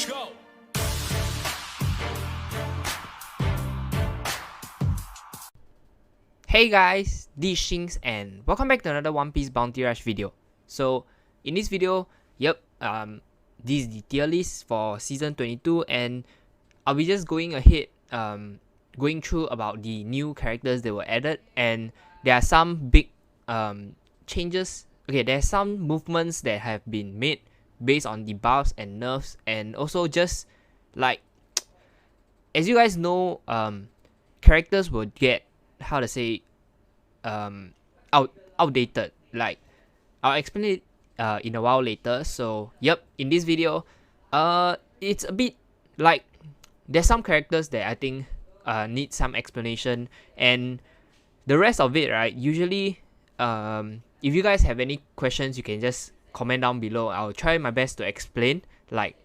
go. Hey guys, this is Shinx and welcome back to another One Piece Bounty Rush video. So in this video, this is the tier list for season 22 and I'll be just going ahead going through about the new characters that were added, and there are some big changes. Okay, there are some movements that have been made based on the buffs and nerfs, and also just like as you guys know, characters will get, how to say, outdated. Like, I'll explain it in a while later. So yep, in this video, it's a bit like there's some characters that I think need some explanation, and the rest of it, right, usually if you guys have any questions, you can just comment down below. I'll try my best to explain like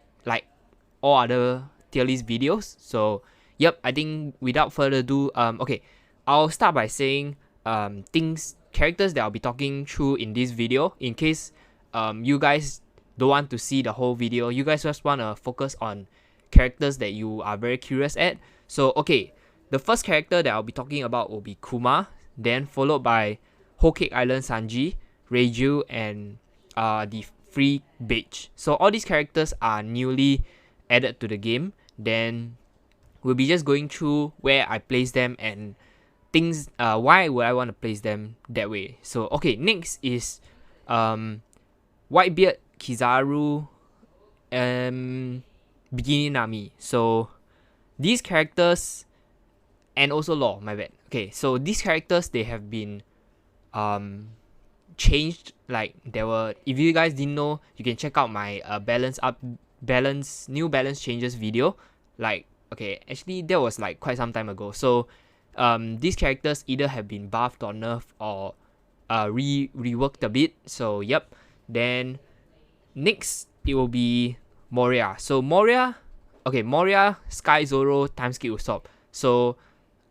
all other tier list videos. So yep, I think without further ado, okay, I'll start by saying characters that I'll be talking through in this video, in case you guys don't want to see the whole video. You guys just want to focus on characters that you are very curious at. So okay, the first character that I'll be talking about will be Kuma, then followed by Whole Cake Island Sanji, Reiju, and the Free Beach. So all these characters are newly added to the game. Then we'll be just going through where I place them and things, why would I want to place them that way. So okay, next is Whitebeard, Kizaru, Bikini Nami. So these characters, and also Law, my bad. Okay, so these characters, they have been changed. Like, there were, if you guys didn't know, you can check out my new balance changes video. Like, okay, actually that was like quite some time ago. So these characters either have been buffed or nerfed or reworked a bit. So yep. Then next it will be Moria. So Moria, Sky Zoro, Timeskip Usopp. So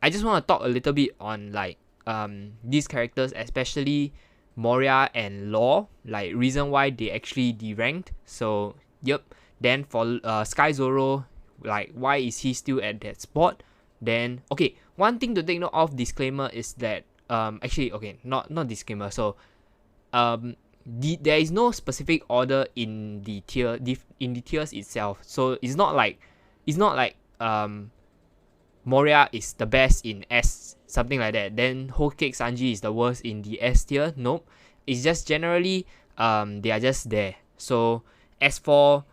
I just want to talk a little bit on like these characters, especially Moria and Law, like reason why they actually deranked. So yep. Then for Sky Zoro, like why is he still at that spot? Then okay, one thing to take note of, disclaimer, is that actually okay, not disclaimer. So there is no specific order in the tiers itself. So it's not like Moria is the best in S, something like that. Then Whole Cake Sanji is the worst in the S tier. Nope. It's just generally they are just there. So as for,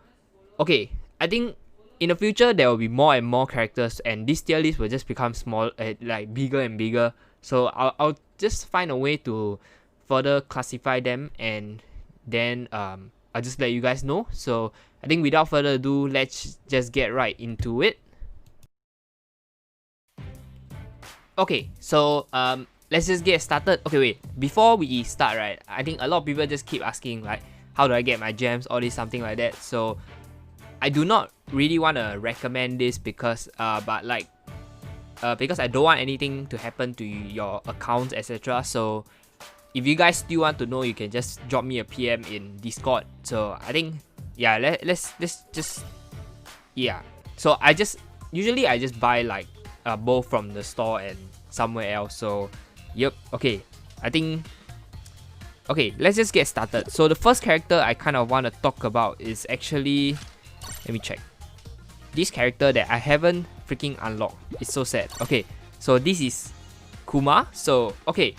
okay, I think in the future there will be more and more characters, and this tier list will just become small, like bigger and bigger. So I'll just find a way to further classify them, and then I'll just let you guys know. So I think without further ado, let's just get right into it. Okay, so let's just get started. Okay, wait, before we start, right, I think a lot of people just keep asking like, how do I get my gems, all this, something like that. So I do not really want to recommend this because because I don't want anything to happen to your accounts, etc. So if you guys still want to know, you can just drop me a PM in Discord. So I think, yeah, let's just, yeah. So I just buy like both from the store and somewhere else. So yep. Okay, I think, okay, let's just get started. So the first character I kind of want to talk about is actually, let me check, this character that I haven't freaking unlocked. It's so sad. Okay, so this is Kuma. So okay,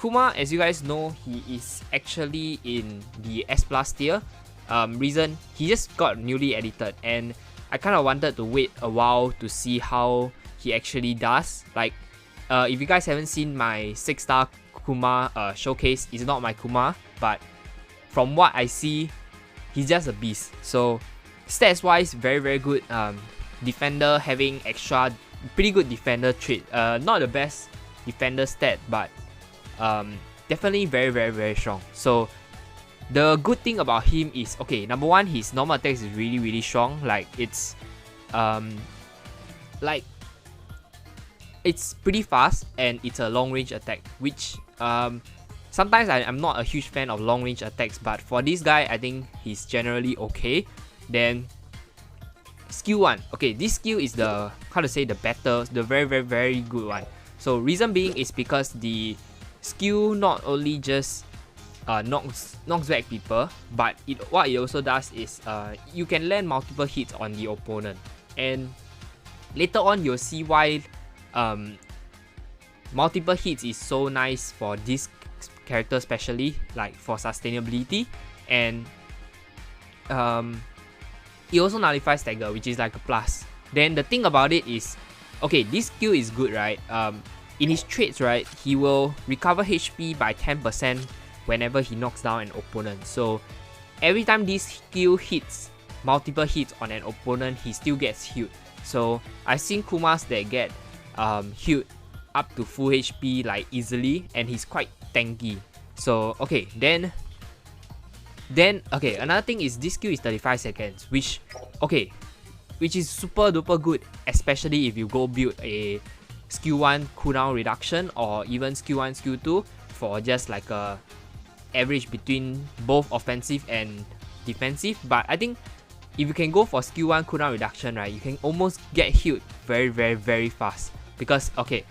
Kuma, as you guys know, he is actually in the S plus tier. Reason, he just got newly edited, and I kind of wanted to wait a while to see how he actually does. Like, if you guys haven't seen my 6-star Kuma showcase, it's not my Kuma, but from what I see, he's just a beast. So stats wise, very good. Defender, having extra, pretty good defender trait. Not the best defender stat, but definitely very strong. So the good thing about him is, okay, number one, his normal attacks is really strong. Like, it's it's pretty fast, and it's a long range attack, which sometimes I'm not a huge fan of long range attacks, but for this guy, I think he's generally okay. Then skill 1. Okay, this skill is the, how to say, the better, the very good one. So reason being is because the skill not only just knocks back people, but what it also does is you can land multiple hits on the opponent. And later on you'll see why multiple hits is so nice for this character, especially like for sustainability. And it also nullifies stagger, which is like a plus. Then the thing about it is, okay, this skill is good, right? In his traits, right, he will recover HP by 10% whenever he knocks down an opponent. So every time this skill hits multiple hits on an opponent, he still gets healed. So I've seen Kumas that get healed up to full HP like easily, and he's quite tanky. So okay, then okay, another thing is this skill is 35 seconds, which is super duper good, especially if you go build a skill 1 cooldown reduction, or even skill 1 skill 2 for just like a average between both offensive and defensive. But I think if you can go for skill 1 cooldown reduction, right, you can almost get healed very fast. Because okay,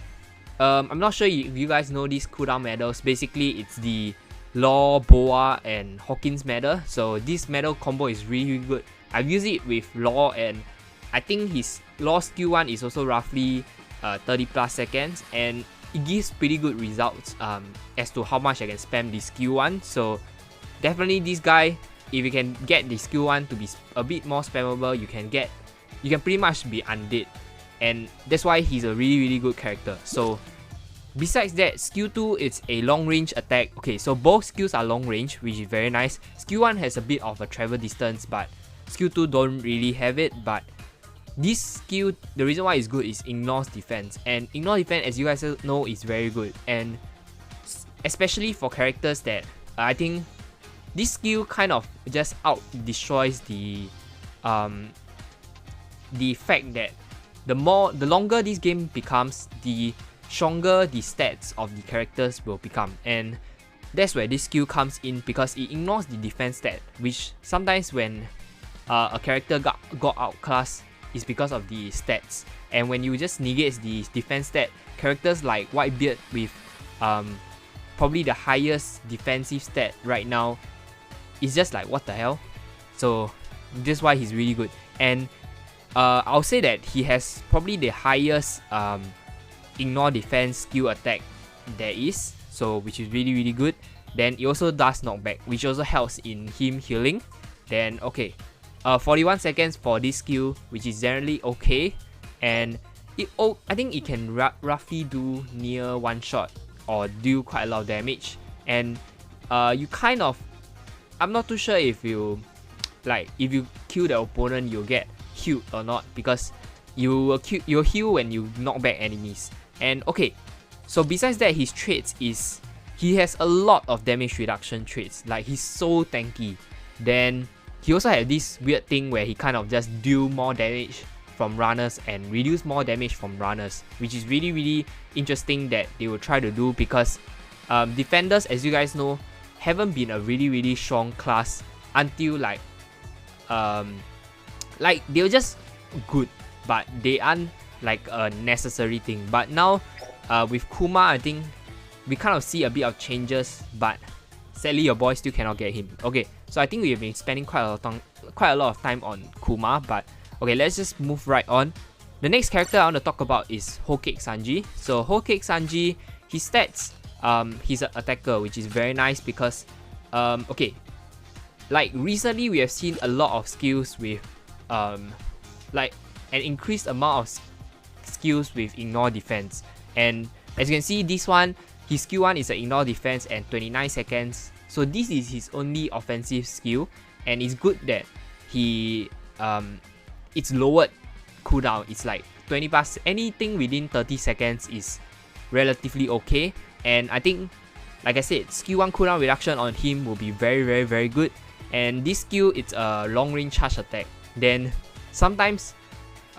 I'm not sure if you guys know these cooldown medals. Basically it's the Law, Boa, and Hawkins medal. So this medal combo is really good. I've used it with Law, and I think his Law skill 1 is also roughly 30 plus seconds, and it gives pretty good results as to how much I can spam the skill 1. So definitely this guy, if you can get the skill 1 to be a bit more spammable, you can pretty much be undead, and that's why he's a really good character. So besides that, skill 2 is a long range attack. Okay, so both skills are long range, which is very nice. Skill 1 has a bit of a travel distance, but skill 2 don't really have it. But this skill, the reason why it's good is ignores defense, and ignore defense, as you guys know, is very good. And especially for characters that I think this skill kind of just out destroys the fact that the longer this game becomes, the stronger the stats of the characters will become. And that's where this skill comes in, because it ignores the defense stat, which sometimes when a character got outclassed is because of the stats. And when you just negate the defense stat, characters like Whitebeard with probably the highest defensive stat right now, is just like, what the hell? So that's why he's really good. And I'll say that he has probably the highest ignore defense skill attack there is, so which is really good. Then it also does knockback, which also helps in him healing. Then okay, 41 seconds for this skill, which is generally okay. And I think it can roughly do near one shot or do quite a lot of damage. And you kind of, I'm not too sure if you kill the opponent you'll get healed or not, because you'll heal when you knock back enemies. And okay, so besides that, his traits is, he has a lot of damage reduction traits, like he's so tanky. Then he also had this weird thing where he kind of just deal more damage from runners and reduce more damage from runners, which is really interesting that they will try to do, because defenders, as you guys know, haven't been a really strong class until like they're just good, but they aren't like a necessary thing. But now with Kuma, I think we kind of see a bit of changes, but sadly your boy still cannot get him. Okay, so I think we have been spending quite a lot of time on Kuma, but okay, let's just move right on. The next character I want to talk about is Whole Cake Sanji. So Whole Cake Sanji, his stats, he's an attacker, which is very nice, because okay, like recently we have seen a lot of skills with like an increased amount of skills with ignore defense. And as you can see, this one, his skill 1 is an ignore defense and 29 seconds. So this is his only offensive skill, and it's good that he it's lowered cooldown. It's like 20 plus, anything within 30 seconds is relatively okay. And I think, like I said, skill 1 cooldown reduction on him will be very good. And this skill, it's a long range charge attack. Then sometimes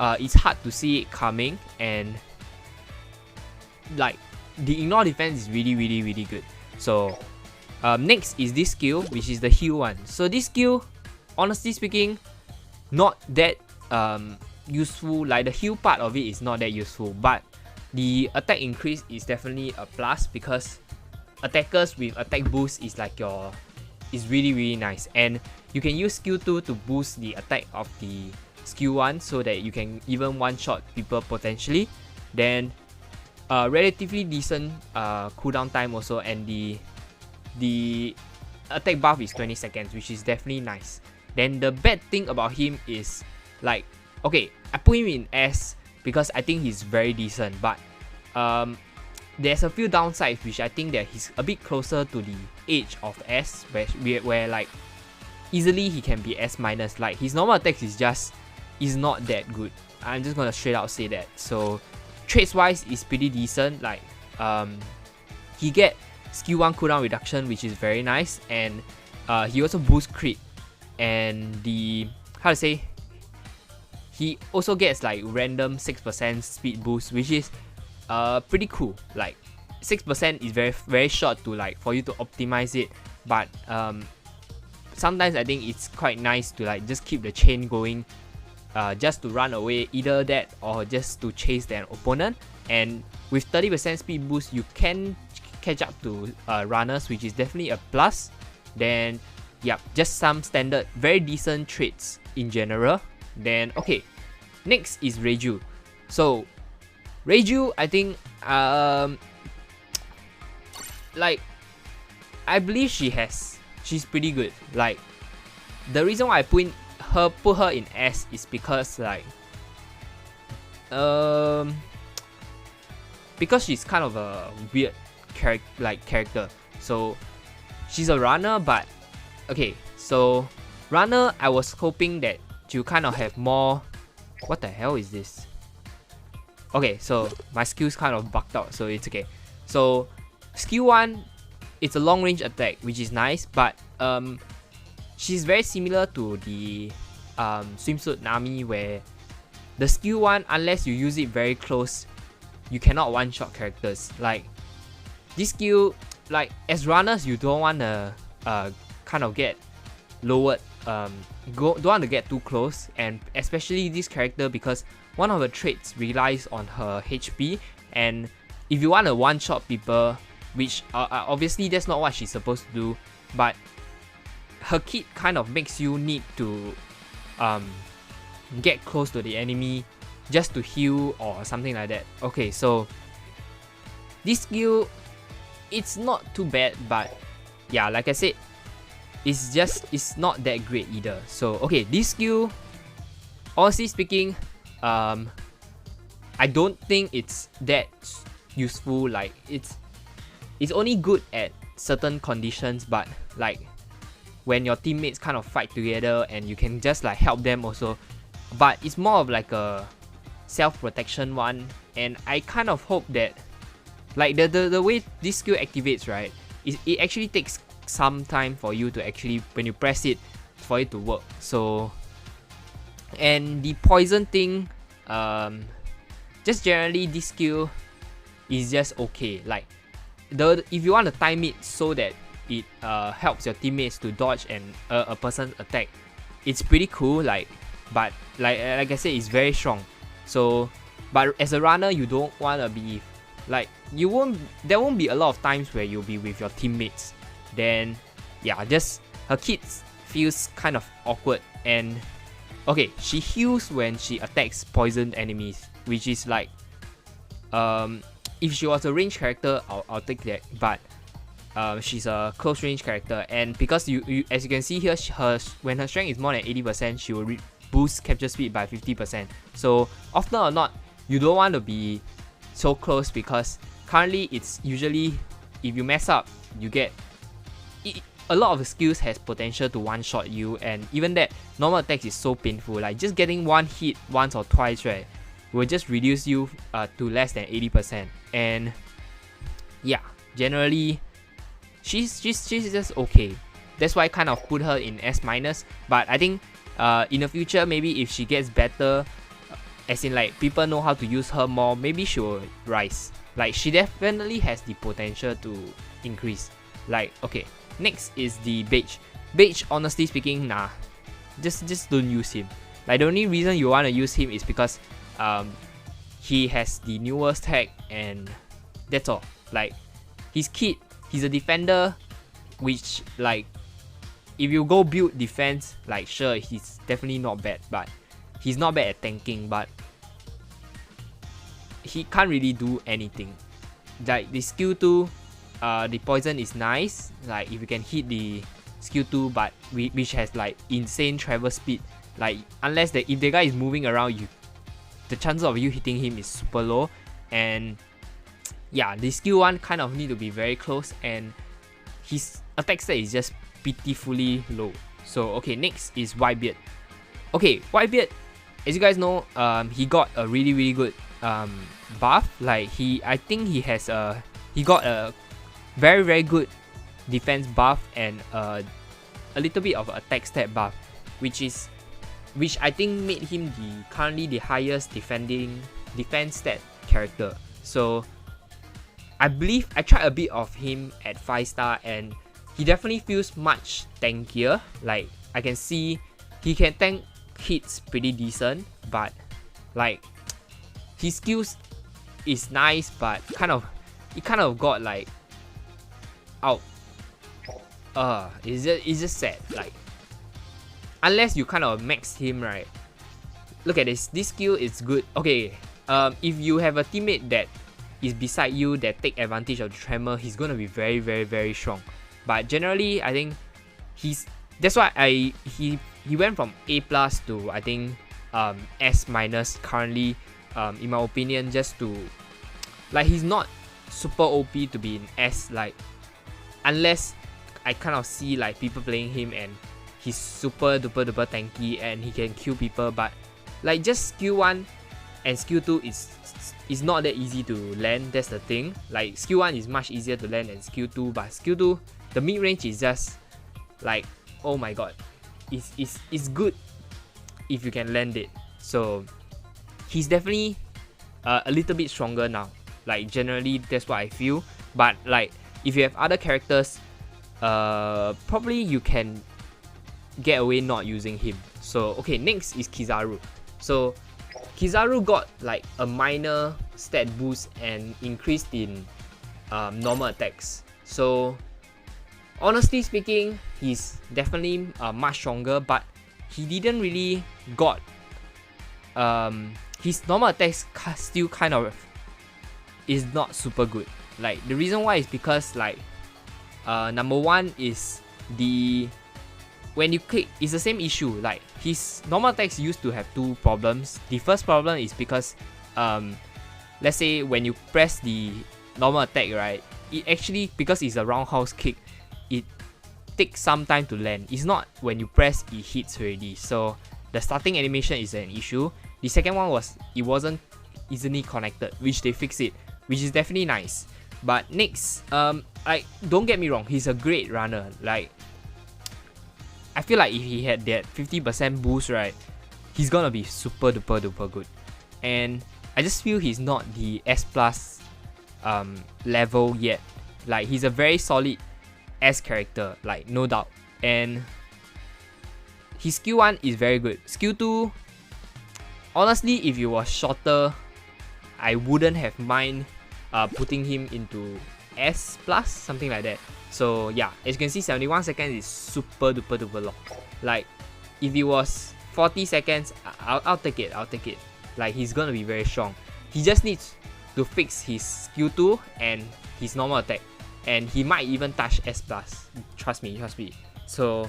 it's hard to see it coming, and like the ignore defense is really good. So next is this skill, which is the heal one. So this skill, honestly speaking, not that useful. Like the heal part of it is not that useful, but the attack increase is definitely a plus, because attackers with attack boost is like is really nice, and you can use skill 2 to boost the attack of the skill 1 so that you can even one shot people potentially. Then relatively decent cooldown time also, and the attack buff is 20 seconds, which is definitely nice. Then the bad thing about him is, like, okay, I put him in S because I think he's very decent, but there's a few downsides, which I think that he's a bit closer to the edge of S, where like easily he can be S minus. Like his normal attacks is not that good. I'm just gonna straight out say that. So traits wise is pretty decent. Like he get skill 1 cooldown reduction, which is very nice, and he also boosts crit, and the he also gets like random 6% speed boost, which is pretty cool. Like 6% is very short to like for you to optimize it, but sometimes I think it's quite nice to like just keep the chain going, just to run away, either that or just to chase an opponent. And with 30% speed boost, you can catch up to runners, which is definitely a plus. Then yeah, just some standard very decent traits in general. Then okay, next is Reiju. So Reiju, I think like I believe she's pretty good. Like the reason why I put her in S is because like because she's kind of a weird character. So she's a runner, but okay, so runner, I was hoping that you kind of have more. What the hell is this? Okay, so my skills kind of bugged out, so it's okay. So skill 1, it's a long range attack, which is nice, but she's very similar to the swimsuit Nami, where the skill 1, unless you use it very close, you cannot one shot characters. Like this skill, like as runners, you don't want to kind of get lowered, don't want to get too close, and especially this character, because one of the traits relies on her HP, and if you want to one shot people, which obviously that's not what she's supposed to do, but her kit kind of makes you need to get close to the enemy just to heal or something like that. Okay, so this skill, it's not too bad, but yeah, like I said, it's not that great either. So okay, this skill, honestly speaking, I don't think it's that useful. Like it's only good at certain conditions, but like when your teammates kind of fight together and you can just like help them also. But it's more of like a self-protection one, and I kind of hope that like the way this skill activates, right, it actually takes some time for you to actually, when you press it, for it to work. So, and the poison thing, just generally this skill is just okay. Like if you want to time it so that it helps your teammates to dodge a person's attack, it's pretty cool. Like, but like I said, it's very strong. So, but as a runner, you don't want to be like, there won't be a lot of times where you'll be with your teammates. Then yeah, just her kit feels kind of awkward. And okay, she heals when she attacks poisoned enemies, which is like if she was a range character, I'll take that, but she's a close range character, and because you as you can see here, when her strength is more than 80%, she will boost capture speed by 50%. So often or not, you don't want to be so close, because currently it's usually, if you mess up, you get a lot of the skills has potential to one shot you, and even that normal attacks is so painful. Like just getting one hit once or twice, right, will just reduce you to less than 80%. And yeah, generally she's just okay. That's why I kind of put her in S minus. But I think in the future, maybe if she gets better, as in like people know how to use her more, maybe she will rise. Like she definitely has the potential to increase. Like okay, next is the Beige. Beige, honestly speaking, nah, just don't use him. Like the only reason you want to use him is because he has the newest tag, and that's all. Like he's kid, he's a defender, which like if you go build defense, like sure he's definitely not bad, but he's not bad at tanking, but he can't really do anything. Like the skill 2, the poison is nice, like if you can hit the skill 2, but which has like insane travel speed, like unless if the guy is moving around, the chances of you hitting him is super low. And yeah, the skill 1 kind of need to be very close, and his attack stat is just pitifully low. So okay, next is Whitebeard. Okay, Whitebeard, as you guys know, he got a really good buff. Like I think he got a very good defense buff and a little bit of attack stat buff, which I think made him currently the highest defense stat character. So I believe I tried a bit of him at 5-star, and he definitely feels much tankier. Like I can see he can tank hits pretty decent, but like his skills is nice, but it kind of got like out. It's just sad. Like unless you kind of max him, right? Look at this. This skill is good. Okay. If you have a teammate that is beside you that take advantage of the tremor, he's gonna be very strong. But generally, I think that's why he went from A+ to I think S- currently, in my opinion, just to like he's not super OP to be in S, like unless I kind of see like people playing him and he's super duper tanky and he can kill people, but like just skill 1 and skill 2 is not that easy to land. That's the thing. Like skill 1 is much easier to land than skill 2, but skill 2, the mid range is just like, oh my god, it's good if you can land it. So he's definitely a little bit stronger now. Like generally that's what I feel. But like if you have other characters, probably you can get away not using him. So okay, next is Kizaru. So Kizaru got like a minor stat boost and increased in normal attacks. So honestly speaking, he's definitely much stronger, but he didn't really got his normal attacks still kind of is not super good. Like the reason why is because like number 1 is when you click, it's the same issue. Like his normal attacks used to have 2 problems. The first problem is because let's say when you press the normal attack, right, it actually, because it's a roundhouse kick, it takes some time to land. It's not when you press it hits already. So the starting animation is an issue. The second one was it wasn't easily connected, which they fixed it, which is definitely nice. But next, like don't get me wrong, he's a great runner. Like I feel like if he had that 50% boost, right, he's gonna be super duper good. And I just feel he's not the S+ level yet. Like he's a very solid S character, like no doubt. And his skill 1 is very good. Skill 2, honestly, if it was shorter, I wouldn't have mind putting him into S+, something like that. So yeah, as you can see, 71 seconds is super duper long. Like if it was 40 seconds, I'll take it. Like he's gonna be very strong. He just needs to fix his skill 2 and his normal attack, and he might even touch S+. Trust me. So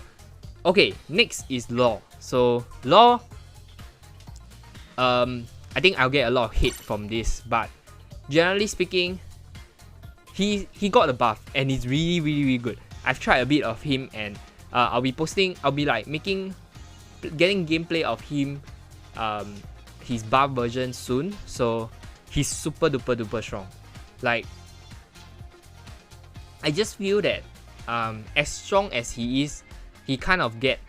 okay, next is Law. So Law, I think I'll get a lot of hate from this, but generally speaking, he got a buff and he's really good. I've tried a bit of him, and I'll be like getting gameplay of him, his buff version soon. So he's super duper strong. Like I just feel that as strong as he is, he kind of get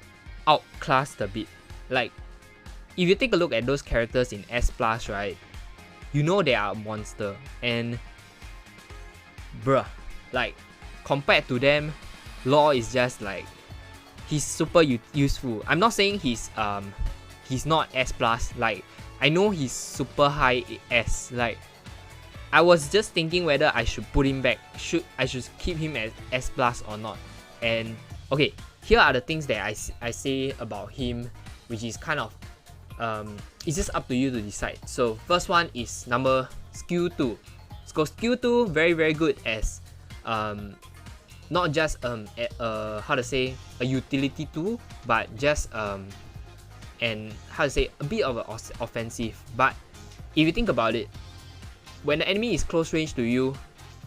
outclassed a bit. Like if you take a look at those characters in S+, right, you know they are a monster, and bruh, like compared to them, Law is just like, he's super useful. I'm not saying he's he's not S plus. Like, I know he's super high S. Like, I was just thinking whether I should put him back. I should keep him as S plus or not. And okay, here are the things that I say about him, which is kind of it's just up to you to decide. So first one is skill 2. So skill 2 very good as not just how to say a utility tool, but just and how to say a bit of an offensive. But if you think about it, when the enemy is close range to you,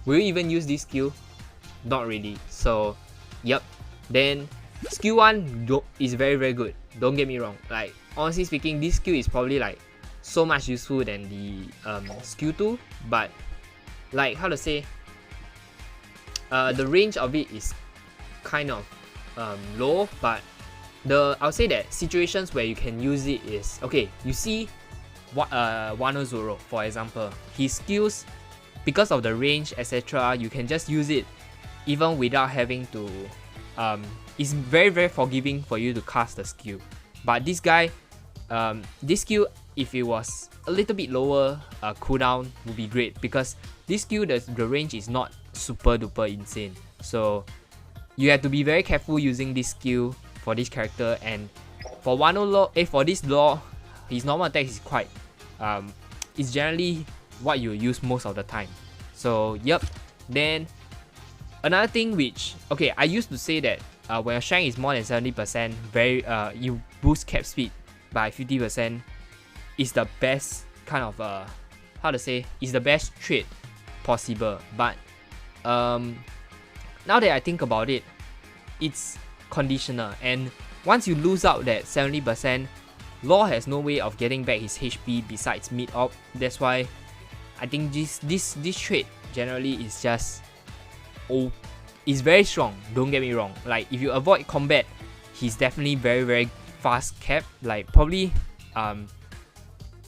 will you even use this skill? Not really. So yep. Then skill 1 is very good. Don't get me wrong. Like, honestly speaking, this skill is probably like so much useful than the skill 2. But like, how to say, the range of it is kind of low. But I'll say that situations where you can use it is, okay, you see Wano Zoro, for example, his skills, because of the range etc., you can just use it even without having to it's very forgiving for you to cast the skill. But this guy, this skill, if it was a little bit lower cooldown, would be great, because this skill, the range is not super duper insane. So you have to be very careful using this skill for this character. And for Wano Law, for this Law, his normal attack is quite it's generally what you use most of the time. So yep. Then another thing which, okay, I used to say that when your strength is more than 70%, you boost cap speed by 50%, is the best kind of how to say, is the best trait possible. But now that I think about it, it's conditional, and once you lose out that 70%, Law has no way of getting back his HP besides mid-op. That's why I think this trait generally is just is very strong. Don't get me wrong. Like, if you avoid combat, he's definitely very fast cap. Like, probably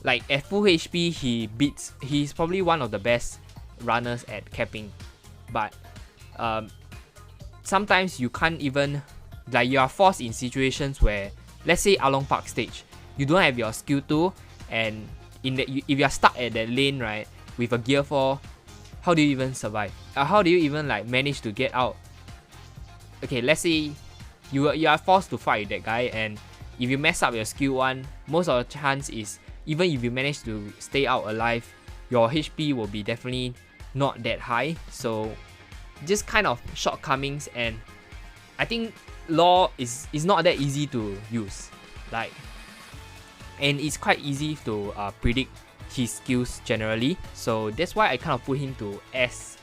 like at full HP he's probably one of the best runners at capping. But sometimes you can't even, like, you are forced in situations where, let's say Along Park stage, you don't have your skill 2, and if you are stuck at that lane, right, with a gear 4, how do you even survive? How do you even like manage to get out? Okay, let's say you are forced to fight with that guy, and if you mess up your skill 1, most of the chance is, even if you manage to stay out alive, your HP will be definitely not that high. So just kind of shortcomings, and I think Law is not that easy to use. Like, and it's quite easy to predict his skills generally. So that's why I kind of put him to S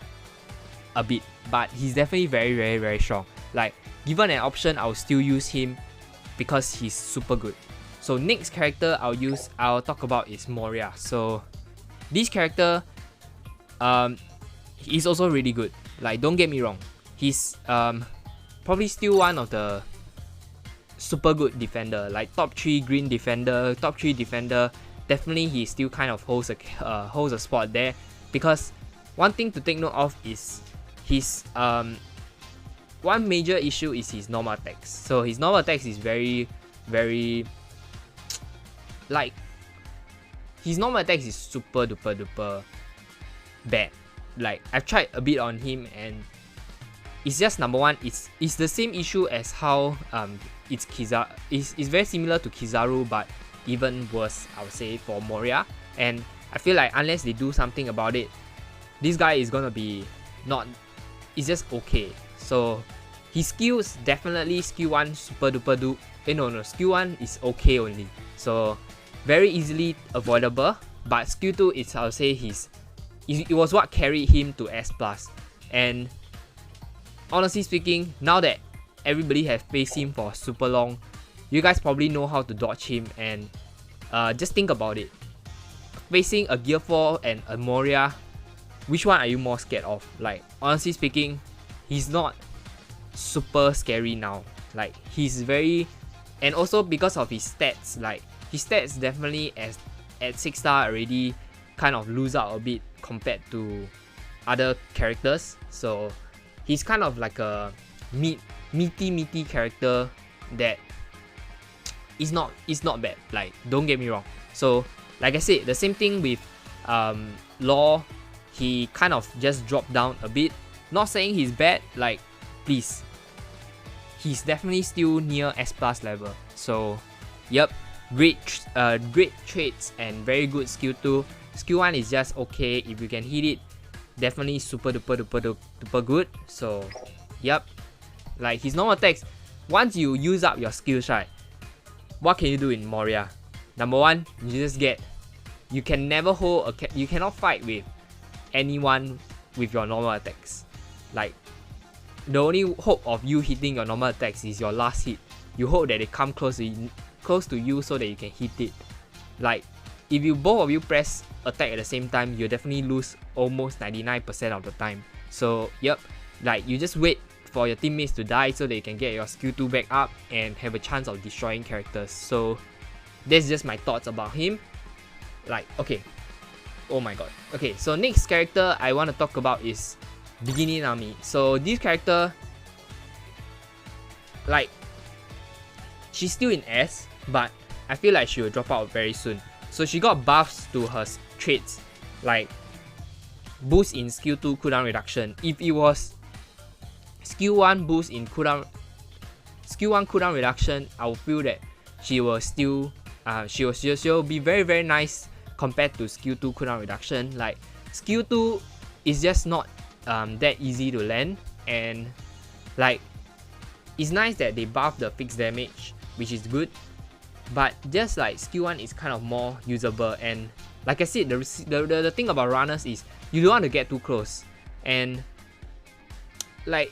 a bit. But he's definitely very strong. Like, given an option, I'll still use him because he's super good. So next character I'll talk about is Moria. So this character is also really good. Like, don't get me wrong, he's probably still one of the super good defender, like top 3 green defender, top 3 defender. Definitely he still kind of holds a spot there, because one thing to take note of is his one major issue is his normal attacks. So his normal attacks is very like, his normal attacks is super duper bad. Like, I've tried a bit on him, and it's just, number one, it's the same issue as how it's very similar to Kizaru, but even worse, I would say, for Moria. And I feel like unless they do something about it, this guy is gonna be it's just okay. So his skills, definitely skill 1 super duper skill 1 is okay only, so very easily avoidable. But skill 2 is, I would say, it was what carried him to S+. And honestly speaking, now that everybody has faced him for super long, you guys probably know how to dodge him. And just think about it, facing a Gear 4 and a Moria, which one are you more scared of? Like, honestly speaking, he's not super scary now. Like, he's very, and also because of his stats, like his stats definitely at 6 star already kind of lose out a bit compared to other characters. So he's kind of like a meaty character that it's not bad. Like, don't get me wrong. So like I said, the same thing with Law. He kind of just dropped down a bit. Not saying he's bad. Like, please, he's definitely still near S plus level. So yep, great traits and very good skill 2. Skill 1 is just okay. If you can hit it, definitely super duper good. So yep, like his normal attacks, once you use up your skills, right, what can you do in Moria? Number 1, you can never hold you cannot fight with anyone with your normal attacks. Like, the only hope of you hitting your normal attacks is your last hit. You hope that they come close to you so that you can hit it. Like, if both of you press attack at the same time, you definitely lose almost 99% of the time. So yep, like, you just wait for your teammates to die so that you can get your skill 2 back up and have a chance of destroying characters. So that's just my thoughts about him. Like, okay, oh my god. Okay, so next character I want to talk about is Bikini Nami. So this character, like, she's still in S, but I feel like she will drop out very soon. So she got buffs to her traits, like boost in skill 2 cooldown reduction. If it was skill 1 boost in cooldown, skill 1 cooldown reduction, I will feel that she will still she'll be very nice compared to skill 2 cooldown reduction. Like, skill 2 is just not that easy to land, and like, it's nice that they buff the fixed damage, which is good, but just like skill 1 is kind of more usable. And like I said, the thing about runners is you don't want to get too close, and like,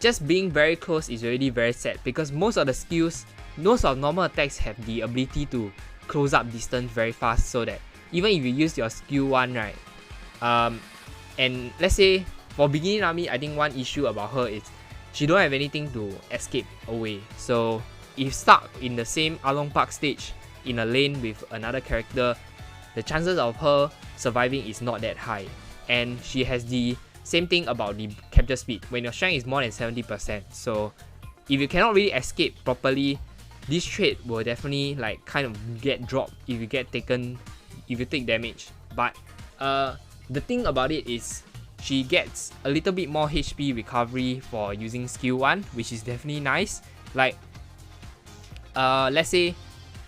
just being very close is already very sad, because most of the skills, most of normal attacks have the ability to close up distance very fast, so that even if you use your skill 1, right, and let's say for Bikini Nami, I think one issue about her is she don't have anything to escape away. So if stuck in the same Along Park stage in a lane with another character, the chances of her surviving is not that high. And she has the same thing about the capture speed, when your strength is more than 70%. So if you cannot really escape properly, this trait will definitely like kind of get dropped if you take damage. But the thing about it is she gets a little bit more HP recovery for using skill 1, which is definitely nice. Like, let's say,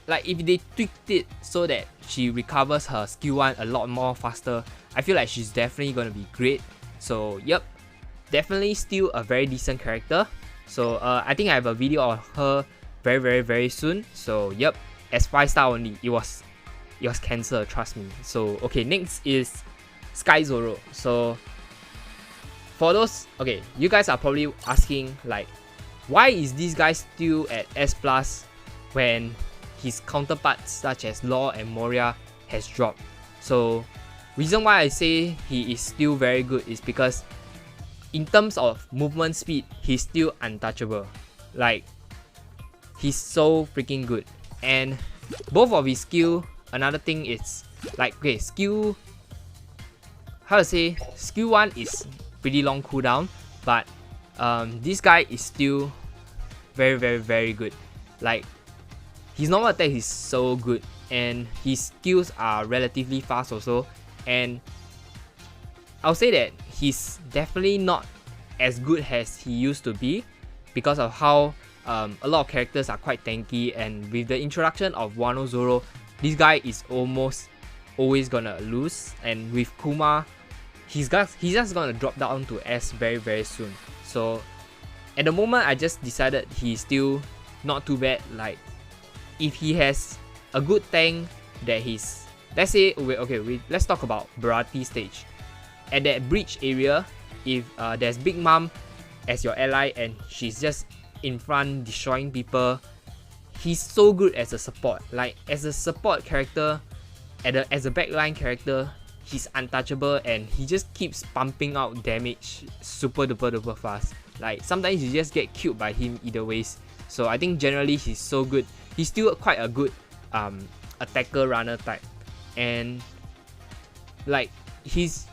like, if they tweaked it so that she recovers her skill 1 a lot more faster, I feel like she's definitely gonna be great. So yep, definitely still a very decent character. So I think I have a video of her very soon. So yep, as 5-star only. It was cancelled, trust me. So okay, next is Sky Zoro. So for those, okay, you guys are probably asking, like, why is this guy still at S plus when his counterparts such as Law and Moria has dropped? So reason why I say he is still very good is because in terms of movement speed, he's still untouchable. Like, he's so freaking good. And both of his skill, another thing is like, okay, skill 1 is pretty long cooldown, but this guy is still very good. Like, his normal attack is so good, and his skills are relatively fast also. And I'll say that he's definitely not as good as he used to be, because of how a lot of characters are quite tanky, and with the introduction of Wano Zoro, this guy is almost always gonna lose. And with Kuma, he's just gonna drop down to S very soon. So at the moment, I just decided he's still not too bad. Like, if he has a good tank that he's, let's say, let's talk about Barati stage. At that bridge area, if there's Big Mom as your ally and she's just in front destroying people, he's so good as a support. Like, as a support character, as a backline character, he's untouchable, and he just keeps pumping out damage super duper fast. Like, sometimes you just get killed by him either ways. So I think generally he's so good. He's still quite a good attacker runner type, and like, his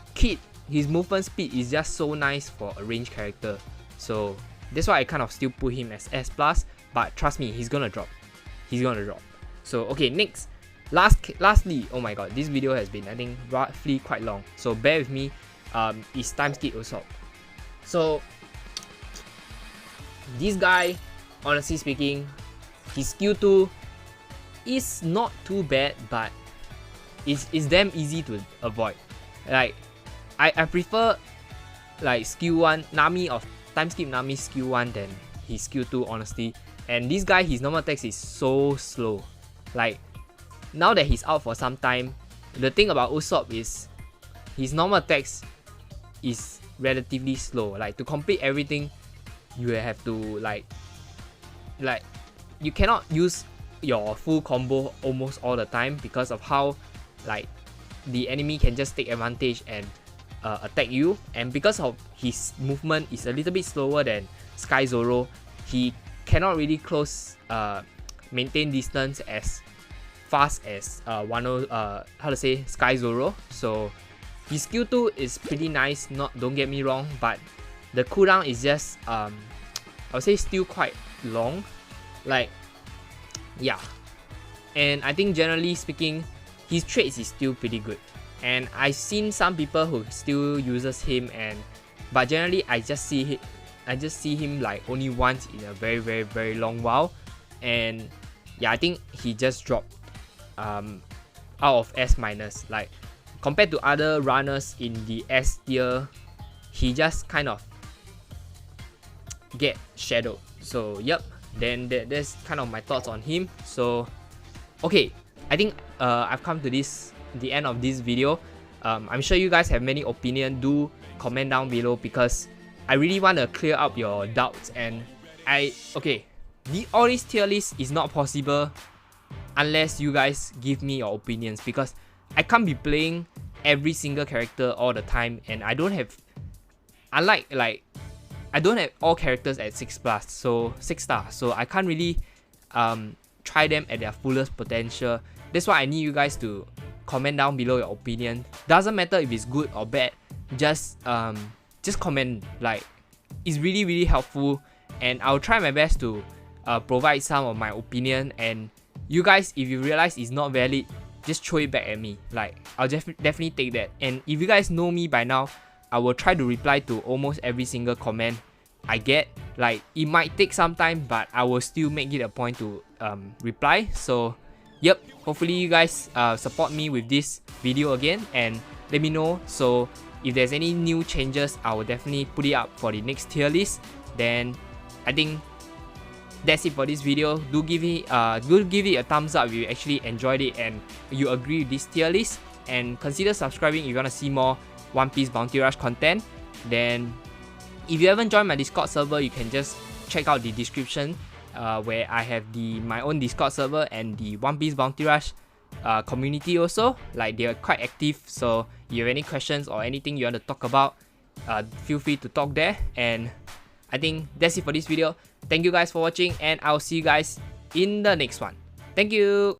movement speed is just so nice for a ranged character. So that's why I kind of still put him as S plus, but trust me, he's gonna drop. he's gonna drop. So okay, next, lastly, oh my god, this video has been, I think, roughly quite long, so bear with me. Is time skip Usopp. So this guy, honestly speaking, his skill 2 is not too bad, but it's damn easy to avoid. Like I prefer like skill 1 Nami of time skip Nami's skill 1 than his skill 2, honestly. And this guy, his normal attacks is so slow. Like now that he's out for some time, the thing about Usopp is his normal attacks is relatively slow. Like to complete everything, you have to like you cannot use your full combo almost all the time because of how like the enemy can just take advantage and attack you, and because of his movement is a little bit slower than Sky Zoro, he cannot really maintain distance as fast as Sky Zoro. So his skill 2 is pretty nice, don't get me wrong, but the cooldown is just I would say still quite long. Like yeah, and I think generally speaking, his traits is still pretty good. And I've seen some people who still uses him, but generally I just see him like only once in a very, very, very long while. And yeah, I think he just dropped out of S-. Like compared to other runners in the S tier, he just kind of get shadowed. So yep, then that's kind of my thoughts on him. So okay, I think I've come to the end of this video. I'm sure you guys have many opinions. Do comment down below because I really want to clear up your doubts. And all these tier lists is not possible unless you guys give me your opinions, because I can't be playing every single character all the time, and I don't have, unlike like I don't have all characters at 6+, so 6 star, so I can't really try them at their fullest potential. That's why I need you guys to comment down below your opinion. Doesn't matter if it's good or bad, just comment. Like it's really, really helpful, and I'll try my best to provide some of my opinion. And you guys, if you realize it's not valid, just throw it back at me. Like I'll definitely take that. And if you guys know me by now, I will try to reply to almost every single comment I get. Like it might take some time, but I will still make it a point to reply. So yep, hopefully you guys support me with this video again and let me know. So if there's any new changes, I will definitely put it up for the next tier list. Then I think that's it for this video. Do give it a thumbs up if you actually enjoyed it and you agree with this tier list, and consider subscribing if you want to see more One Piece Bounty Rush content. Then if you haven't joined my Discord server, you can just check out the description where I have my own Discord server and the One Piece Bounty Rush community also. Like they are quite active, so if you have any questions or anything you want to talk about, feel free to talk there. And I think that's it for this video. Thank you guys for watching, and I'll see you guys in the next one. Thank you.